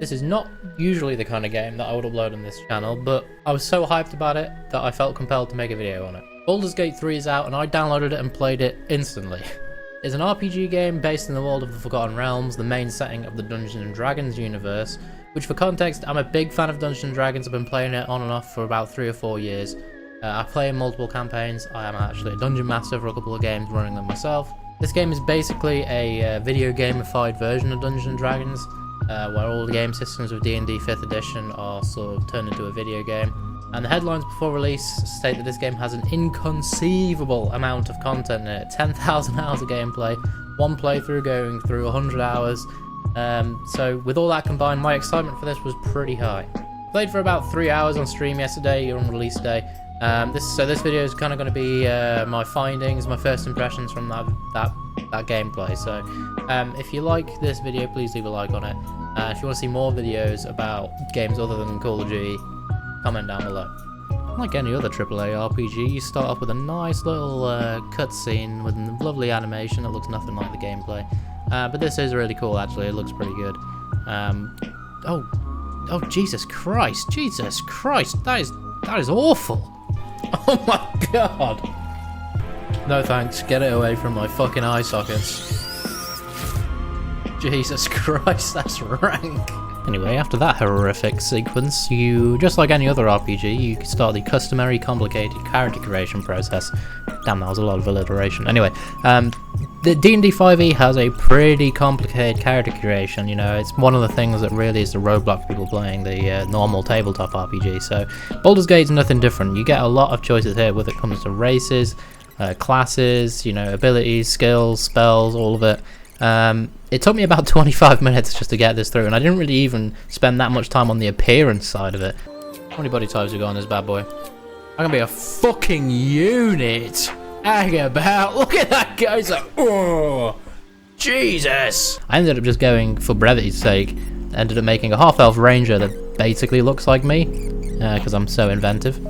This is not usually the kind of game that I would upload on this channel, but I was so hyped about it that I felt compelled to make a video on it. Baldur's Gate 3 is out and I downloaded it and played it instantly. It's an RPG game based in the world of the Forgotten Realms, the main setting of the Dungeons & Dragons universe, which for context, I'm a big fan of Dungeons & Dragons. I've been playing it on and off for about 3 or 4 years. I play in multiple campaigns. I am actually a dungeon master for a couple of games, running them myself. This game is basically a video gamified version of Dungeons & Dragons, where all the game systems of D&D 5th edition are sort of turned into a video game. And the headlines before release state that this game has an inconceivable amount of content in it. 10,000 hours of gameplay, one playthrough going through 100 hours. So with all that combined, my excitement for this was pretty high. Played for about 3 hours on stream yesterday, on release day. This video is kind of going to be my findings, my first impressions from that gameplay. So if you like this video, please leave a like on it. If you want to see more videos about games other than Call of Duty, comment down below. Like any other AAA RPG, you start off with a nice little cutscene with a lovely animation that looks nothing like the gameplay. But this is really cool, actually. It looks pretty good. Oh, Jesus Christ! Jesus Christ! That is awful! Oh my god! No thanks. Get it away from my fucking eye sockets. Jesus Christ, that's rank. Anyway, after that horrific sequence, you, just like any other RPG, you start the customary complicated character creation process. Damn, that was a lot of alliteration. Anyway, the D&D 5e has a pretty complicated character creation. You know, it's one of the things that really is the roadblock for people playing the normal tabletop RPG. So, Baldur's Gate is nothing different. You get a lot of choices here when it comes to races, classes, you know, abilities, skills, spells, all of it. It took me about 25 minutes just to get this through, and I didn't really even spend that much time on the appearance side of it. How many body types we got on this bad boy? I'm gonna be a fucking unit! Hang about! Look at that guy! He's like, oh, Jesus! I ended up just going, for brevity's sake, ended up making a half-elf ranger that basically looks like me, because I'm so inventive.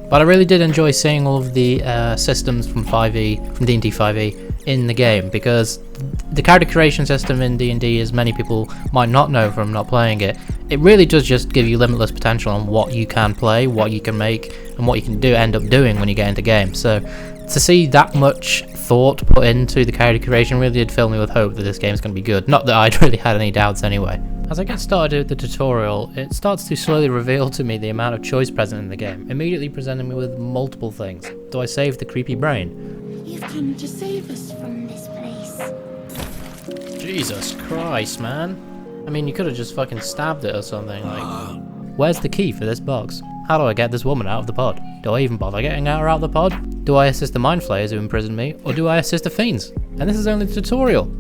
But I really did enjoy seeing all of the systems from D&D 5e in the game, because the character creation system in D&D, as many people might not know from not playing it, it really does just give you limitless potential on what you can play, what you can make, and what you can end up doing when you get into games. So to see that much thought put into the character creation really did fill me with hope that this game is going to be good. Not that I'd really had any doubts anyway. As I get started with the tutorial, it starts to slowly reveal to me the amount of choice present in the game, immediately presenting me with multiple things. Do I save the creepy brain? You've come to save us from this place. Jesus Christ, man. I mean, you could have just fucking stabbed it or something, like... Where's the key for this box? How do I get this woman out of the pod? Do I even bother getting her out of the pod? Do I assist the mind flayers who imprisoned me, or do I assist the fiends? And this is only the tutorial.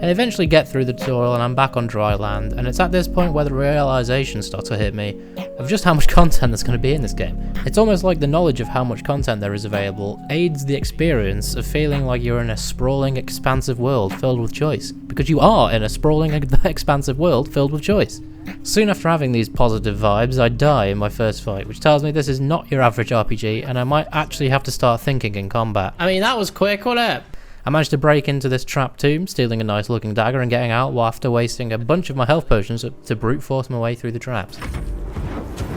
I eventually get through the tutorial and I'm back on dry land, and it's at this point where the realization starts to hit me of just how much content there's going to be in this game. It's almost like the knowledge of how much content there is available aids the experience of feeling like you're in a sprawling, expansive world filled with choice, because you are in a sprawling, expansive world filled with choice. Soon after having these positive vibes, I die in my first fight, which tells me this is not your average RPG, and I might actually have to start thinking in combat. I mean, that was quick, wasn't it? I managed to break into this trap tomb, stealing a nice looking dagger and getting out while after wasting a bunch of my health potions to brute force my way through the traps.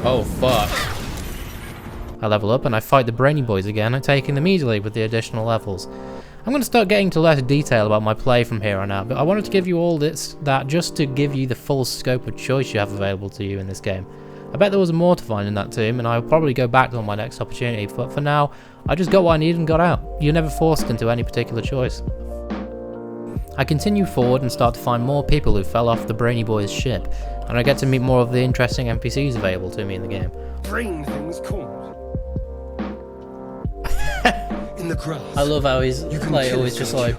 Oh fuck. I level up and I fight the brainy boys again, and taking them easily with the additional levels. I'm going to start getting to less detail about my play from here on out, but I wanted to give you all that just to give you the full scope of choice you have available to you in this game. I bet there was more to find in that tomb, and I'll probably go back on my next opportunity, but for now, I just got what I needed and got out. You're never forced into any particular choice. I continue forward and start to find more people who fell off the Brainy Boys ship, and I get to meet more of the interesting NPCs available to me in the game. Brain things called. In the grass. I love how he's always just like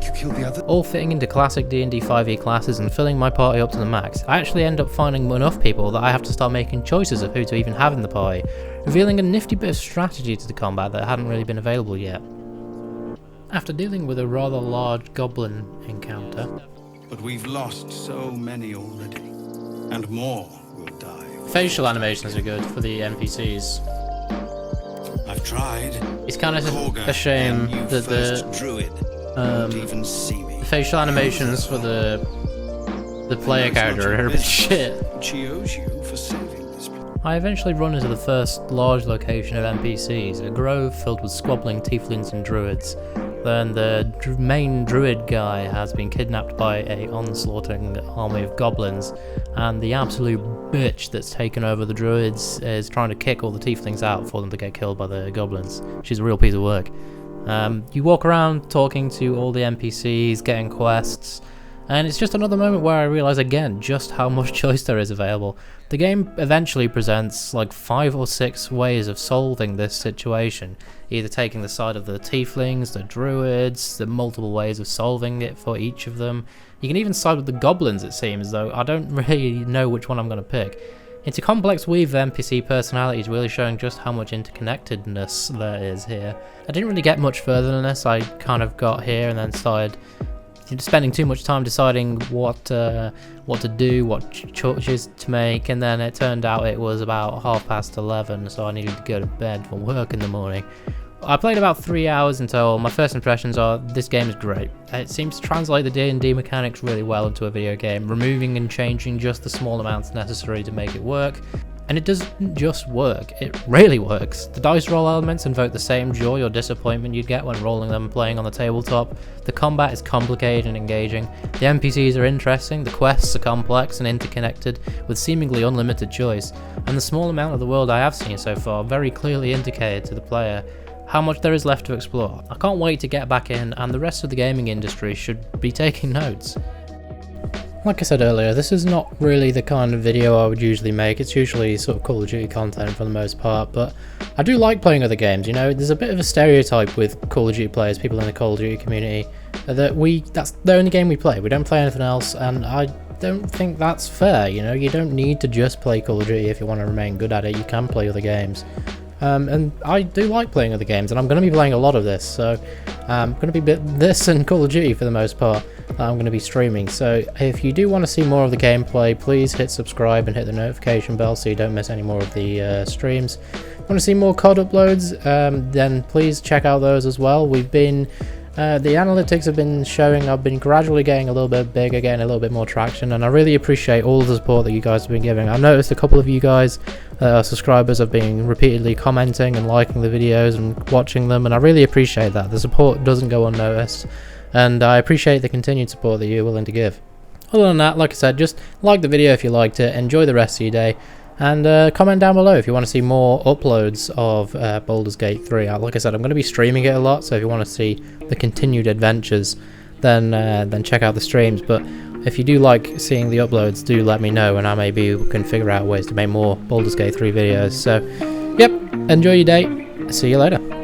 you killed the other. All fitting into classic D&D 5e classes and filling my party up to the max. I actually end up finding enough people that I have to start making choices of who to even have in the party, revealing a nifty bit of strategy to the combat that hadn't really been available yet. After dealing with a rather large goblin encounter, but we've lost so many already, and more will die. Facial animations are good for the NPCs. I've tried. It's kind of a shame that the facial animations for the the player It's not character your are a bit business. shit. She owes you for saving this place. I eventually run into the first large location of NPCs, a grove filled with squabbling tieflings and druids. Then the main druid guy has been kidnapped by a onslaughting army of goblins, and the absolute bitch that's taken over the druids is trying to kick all the tieflings out for them to get killed by the goblins. She's a real piece of work. You walk around talking to all the NPCs, getting quests, and it's just another moment where I realise again just how much choice there is available. The game eventually presents like 5 or 6 ways of solving this situation, either taking the side of the tieflings, the druids, the multiple ways of solving it for each of them. You can even side with the goblins, it seems, though I don't really know which one I'm going to pick. It's a complex weave of NPC personalities, really showing just how much interconnectedness there is here. I didn't really get much further than this. I kind of got here and then started spending too much time deciding what to do, what choices to make, and then it turned out it was about 11:30, so I needed to go to bed for work in the morning. I played about 3 hours in total. My first impressions are this game is great. It seems to translate the D&D mechanics really well into a video game, removing and changing just the small amounts necessary to make it work. And it doesn't just work, it really works. The dice roll elements invoke the same joy or disappointment you'd get when rolling them and playing on the tabletop. The combat is complicated and engaging. The NPCs are interesting, the quests are complex and interconnected with seemingly unlimited choice. And the small amount of the world I have seen so far very clearly indicated to the player how much there is left to explore. I can't wait to get back in, and the rest of the gaming industry should be taking notes. Like I said earlier, this is not really the kind of video I would usually make. It's usually sort of Call of Duty content for the most part, but I do like playing other games. You know, there's a bit of a stereotype with Call of Duty players, people in the Call of Duty community, that that's the only game we play. We don't play anything else, and I don't think that's fair. You know, you don't need to just play Call of Duty if you want to remain good at it. You can play other games. And I do like playing other games, and I'm going to be playing a lot of this, so I'm going to be this and Call of Duty for the most part. I'm going to be streaming, so if you do want to see more of the gameplay, please hit subscribe and hit the notification bell so you don't miss any more of the streams. If you want to see more COD uploads, then please check out those as well. We've been the analytics have been showing I've been gradually getting a little bit bigger, getting a little bit more traction, and I really appreciate all the support that you guys have been giving. I've noticed a couple of you guys, subscribers, have been repeatedly commenting and liking the videos and watching them, and I really appreciate that. The support doesn't go unnoticed, and I appreciate the continued support that you're willing to give. Other than that, like I said, just like the video if you liked it, enjoy the rest of your day, and comment down below if you want to see more uploads of Baldur's Gate 3. Like I said, I'm going to be streaming it a lot, so if you want to see the continued adventures, then check out the streams. But if you do like seeing the uploads, do let me know, and I maybe can figure out ways to make more Baldur's Gate 3 videos. So, yep, enjoy your day. See you later.